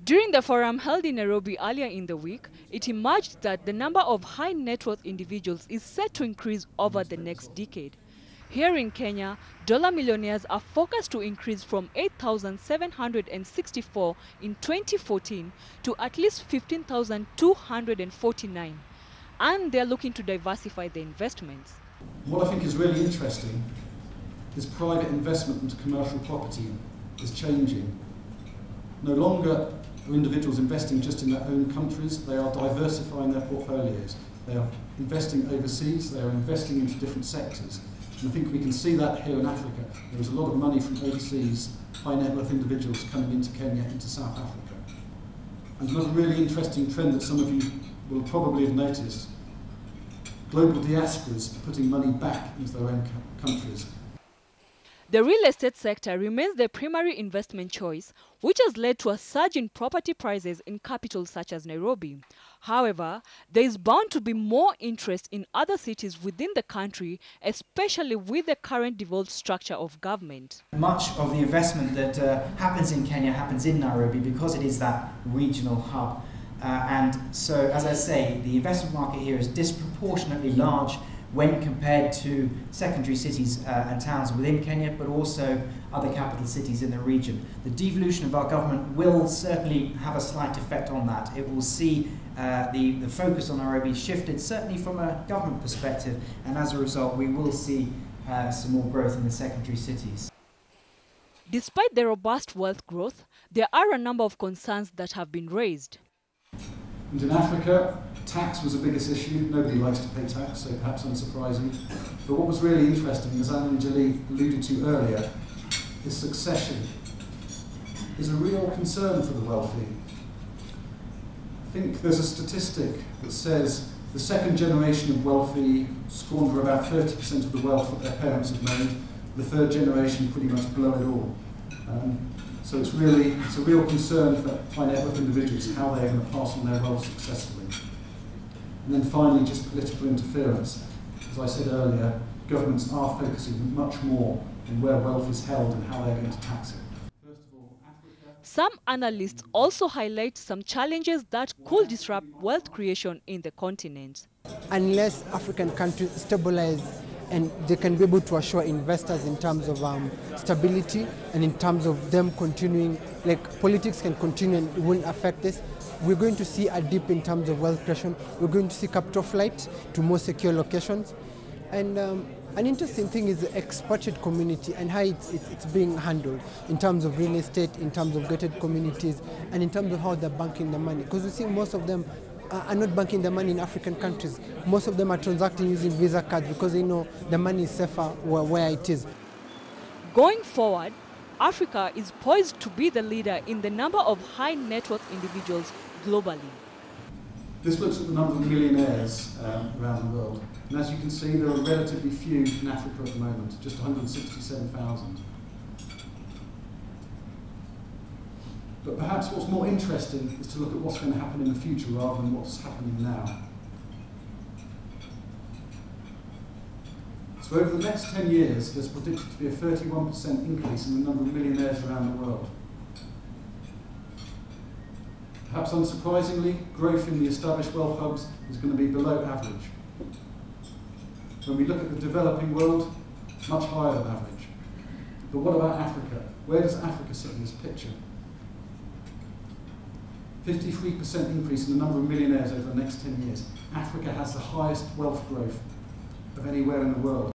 During the forum held in Nairobi earlier in the week, it emerged that the number of high net worth individuals is set to increase over the next decade. Here in Kenya, dollar millionaires are forecast to increase from 8,764 in 2014 to at least 15,249. And they're looking to diversify their investments. What I think is really interesting is private investment into commercial property is changing. No longer are individuals investing just in their own countries, they are diversifying their portfolios. They are investing overseas, they are investing into different sectors. And I think we can see that here in Africa. There is a lot of money from overseas, high net worth individuals coming into Kenya, into South Africa. And another really interesting trend that some of you will probably have noticed, global diasporas are putting money back into their own countries. The real estate sector remains the primary investment choice, which has led to a surge in property prices in capitals such as Nairobi. However, there is bound to be more interest in other cities within the country, especially with the current devolved structure of government. Much of the investment that happens in Kenya happens in Nairobi because it is that regional hub. And so, as I say, the investment market here is disproportionately large when compared to secondary cities and towns within Kenya, but also other capital cities in the region. The devolution of our government will certainly have a slight effect on that. It will see the focus on Nairobi shifted, certainly from a government perspective, and as a result we will see some more growth in the secondary cities. Despite the robust wealth growth, there are a number of concerns that have been raised. And in Africa, tax was the biggest issue. Nobody likes to pay tax, so perhaps unsurprising. But what was really interesting, as Anjali alluded to earlier, is succession is a real concern for the wealthy. I think there's a statistic that says the second generation of wealthy squander about 30% of the wealth that their parents have made. The third generation pretty much blow it all. So it's a real concern for high net worth individuals how they are going to pass on their wealth successfully. And then finally, just political interference. As I said earlier, governments are focusing much more on where wealth is held and how they're going to tax it. First of all, Africa. Some analysts also highlight some challenges that could disrupt wealth creation in the continent. Unless African countries stabilize and they can be able to assure investors in terms of stability and in terms of them continuing, like politics can continue and it won't affect this. We're going to see a dip in terms of wealth creation. We're going to see capital flight to more secure locations. And an interesting thing is the expatriate community and how it's being handled in terms of real estate, in terms of gated communities, and in terms of how they're banking the money. Because we see most of them are not banking the money in African countries. Most of them are transacting using Visa cards because they know the money is safer where it is. Going forward, Africa is poised to be the leader in the number of high net worth individuals globally. This looks at the number of millionaires around the world. And as you can see, there are relatively few in Africa at the moment, just 167,000. But perhaps what's more interesting is to look at what's going to happen in the future rather than what's happening now. So over the next 10 years, there's predicted to be a 31% increase in the number of millionaires around the world. Perhaps unsurprisingly, growth in the established wealth hubs is going to be below average. When we look at the developing world, much higher than average. But what about Africa? Where does Africa sit in this picture? 53% increase in the number of millionaires over the next 10 years. Africa has the highest wealth growth of anywhere in the world.